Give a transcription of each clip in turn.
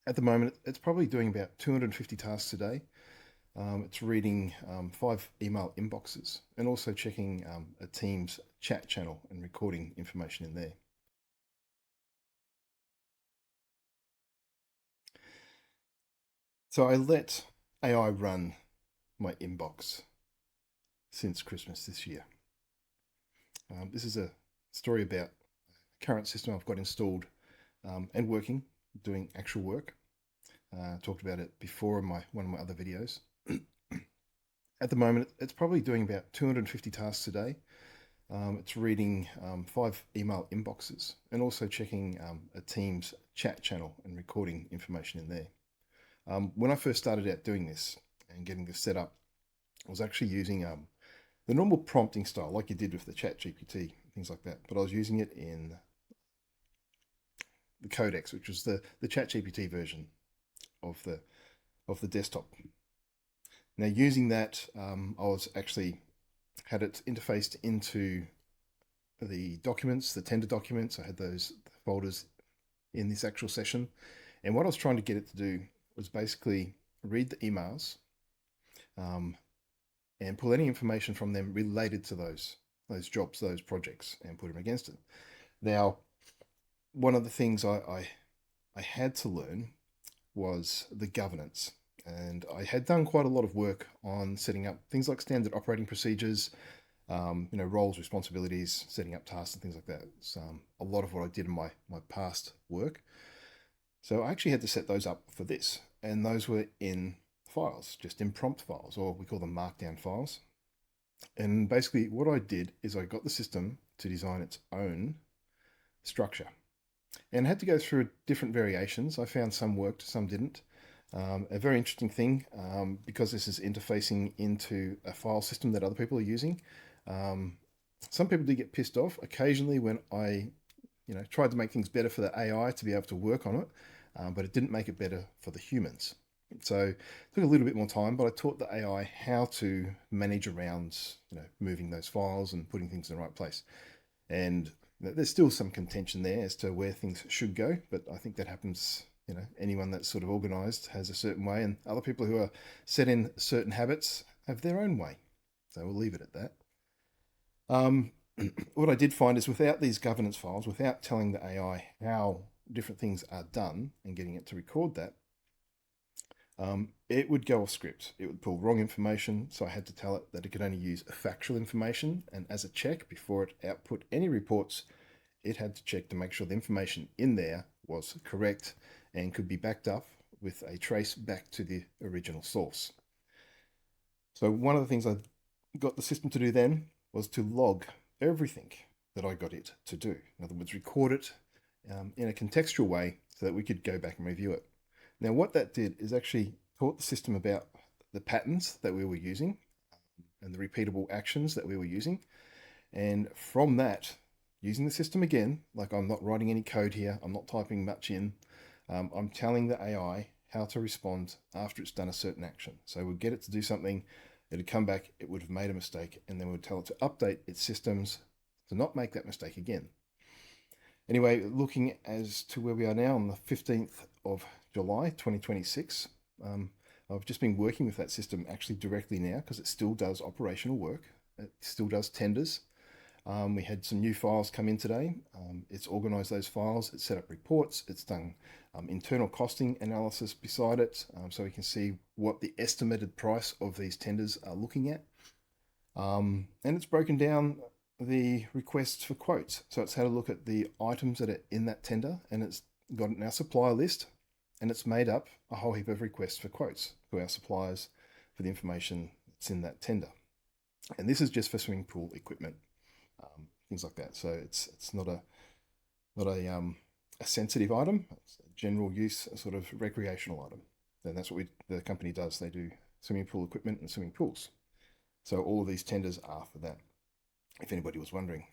At the moment, it's probably doing about 250 tasks a day. It's reading 5 email inboxes and also checking a Teams chat channel and recording information in there. So I let AI run my inbox since Christmas this year. This is a story about a current system I've got installed and working, doing actual work. Talked about it before in one of my other videos. At the moment, it's probably doing about 250 tasks a day. It's reading 5 email inboxes and also checking a Teams chat channel and recording information in there. When I first started out doing this and getting this set up, I was actually using the normal prompting style, like you did with the Chat GPT, things like that. But I was using it in the Codex, which was the Chat GPT version of the desktop. Now, using that, I was actually had it interfaced into the documents, the tender documents. I had those folders in this actual session. And what I was trying to get it to do was basically read the emails and pull any information from them related to those jobs, those projects, and put them against it. Now, one of the things I had to learn was the governance. And I had done quite a lot of work on setting up things like standard operating procedures, roles, responsibilities, setting up tasks and things like that. It's a lot of what I did in my past work. So I actually had to set those up for this. And those were in files, just in prompt files, or we call them markdown files. And basically what I did is I got the system to design its own structure. And I had to go through different variations. I found some worked, some didn't. A very interesting thing, because this is interfacing into a file system that other people are using. Some people do get pissed off occasionally when I, tried to make things better for the AI to be able to work on it, but it didn't make it better for the humans. So it took a little bit more time, but I taught the AI how to manage around, moving those files and putting things in the right place. And there's still some contention there as to where things should go, but I think that happens. Anyone that's sort of organized has a certain way, and other people who are set in certain habits have their own way. So we'll leave it at that. What I did find is without these governance files, without telling the AI how different things are done and getting it to record that, it would go off script. It would pull wrong information, so I had to tell it that it could only use factual information, and as a check, before it output any reports, it had to check to make sure the information in there was correct and could be backed up with a trace back to the original source. So one of the things I got the system to do then was to log everything that I got it to do. In other words, record it in a contextual way so that we could go back and review it. Now, what that did is actually taught the system about the patterns that we were using and the repeatable actions that we were using. And from that, using the system again, like I'm not writing any code here, I'm not typing much in, I'm telling the AI how to respond after it's done a certain action. So we'll get it to do something, it'd come back, it would have made a mistake, and then we'd tell it to update its systems to not make that mistake again. Anyway, looking as to where we are now on the 15th of July 2026, I've just been working with that system actually directly now because it still does operational work. It still does tenders. We had some new files come in today. It's organized those files, it's set up reports, it's done internal costing analysis beside it, so we can see what the estimated price of these tenders are looking at. And it's broken down the requests for quotes. So it's had a look at the items that are in that tender, and it's got our supplier list, and it's made up a whole heap of requests for quotes to our suppliers for the information that's in that tender. And this is just for swimming pool equipment, things like that. So it's not a sensitive item. It's a general use, a sort of recreational item. And that's what the company does. They do swimming pool equipment and swimming pools. So all of these tenders are for that, if anybody was wondering.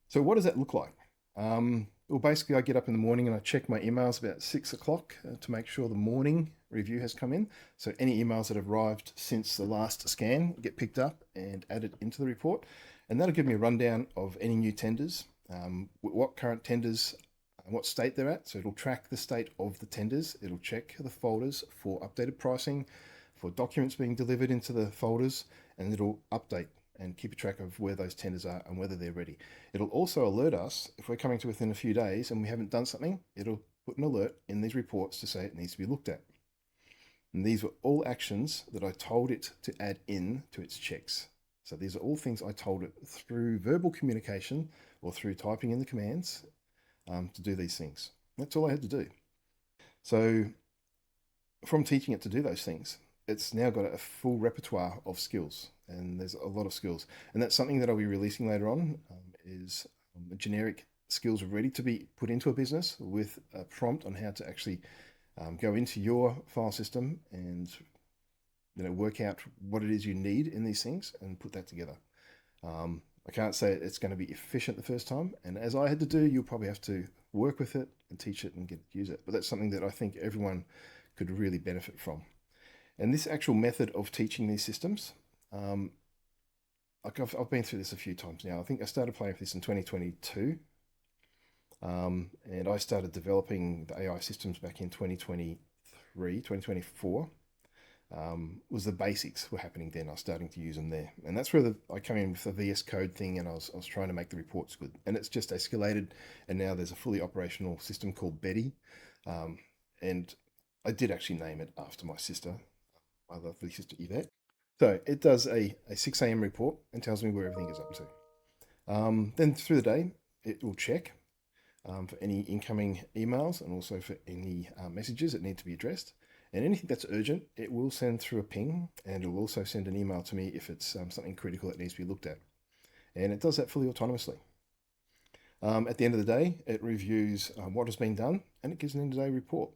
So what does that look like? Well, basically I get up in the morning and I check my emails about 6 o'clock to make sure the morning review has come in. So any emails that have arrived since the last scan get picked up and added into the report. And that'll give me a rundown of any new tenders, what current tenders what state they're at. So it'll track the state of the tenders. It'll check the folders for updated pricing, for documents being delivered into the folders, and it'll update and keep a track of where those tenders are and whether they're ready. It'll also alert us if we're coming to within a few days and we haven't done something. It'll put an alert in these reports to say it needs to be looked at. And these were all actions that I told it to add in to its checks. So these are all things I told it through verbal communication or through typing in the commands to do these things. That's all I had to do. So from teaching it to do those things, it's now got a full repertoire of skills, and there's a lot of skills. And that's something that I'll be releasing later on, is generic skills ready to be put into a business with a prompt on how to actually go into your file system and work out what it is you need in these things and put that together. I can't say it's going to be efficient the first time, and as I had to do, you'll probably have to work with it and teach it and get to use it. But that's something that I think everyone could really benefit from. And this actual method of teaching these systems, like I've been through this a few times now. I think I started playing with this in 2022, and I started developing the AI systems back in 2024. Was the basics were happening then. I was starting to use them there, and that's where I came in with the VS Code thing, and I was trying to make the reports good, and it's just escalated, and now there's a fully operational system called Betty, and I did actually name it after my sister, my lovely sister Yvette. So it does a 6 a.m. report and tells me where everything is up to. Then through the day, it will check for any incoming emails and also for any messages that need to be addressed. And anything that's urgent, it will send through a ping, and it will also send an email to me if it's something critical that needs to be looked at. And it does that fully autonomously. At the end of the day, it reviews what has been done, and it gives an end-of-day report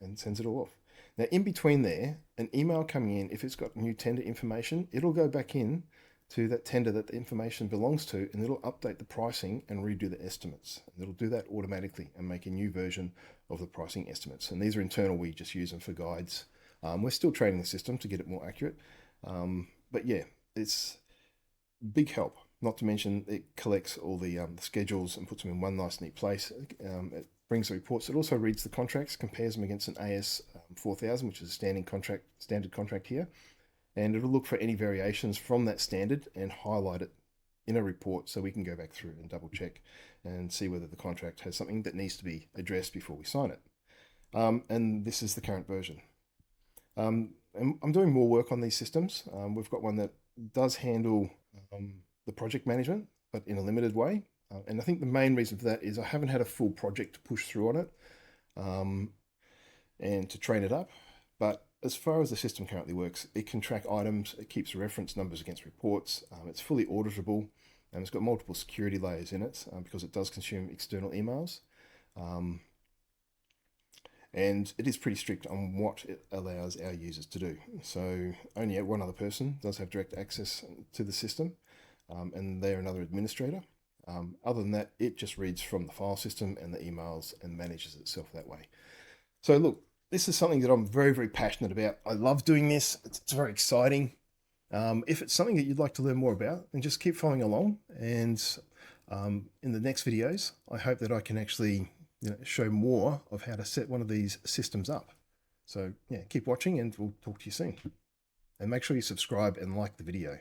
and sends it all off. Now, in between there, an email coming in, if it's got new tender information, it'll go back in to that tender that the information belongs to, and it'll update the pricing and redo the estimates. And it'll do that automatically and make a new version of the pricing estimates. And these are internal, we just use them for guides. We're still training the system to get it more accurate. But yeah, it's big help. Not to mention it collects all the schedules and puts them in one nice neat place. It brings the reports. It also reads the contracts, compares them against an AS 4000, which is a standard contract here. And it'll look for any variations from that standard and highlight it in a report so we can go back through and double check and see whether the contract has something that needs to be addressed before we sign it. And this is the current version. And I'm doing more work on these systems. We've got one that does handle the project management, but in a limited way. And I think the main reason for that is I haven't had a full project to push through on it and to train it up. But as far as the system currently works, it can track items, it keeps reference numbers against reports, it's fully auditable, and it's got multiple security layers in it because it does consume external emails. And it is pretty strict on what it allows our users to do. So only one other person does have direct access to the system, and they're another administrator. Other than that, it just reads from the file system and the emails and manages itself that way. So look, this is something that I'm very, very passionate about. I love doing this. It's very exciting. If it's something that you'd like to learn more about, then just keep following along. And in the next videos, I hope that I can actually show more of how to set one of these systems up. So yeah, keep watching and we'll talk to you soon. And make sure you subscribe and like the video.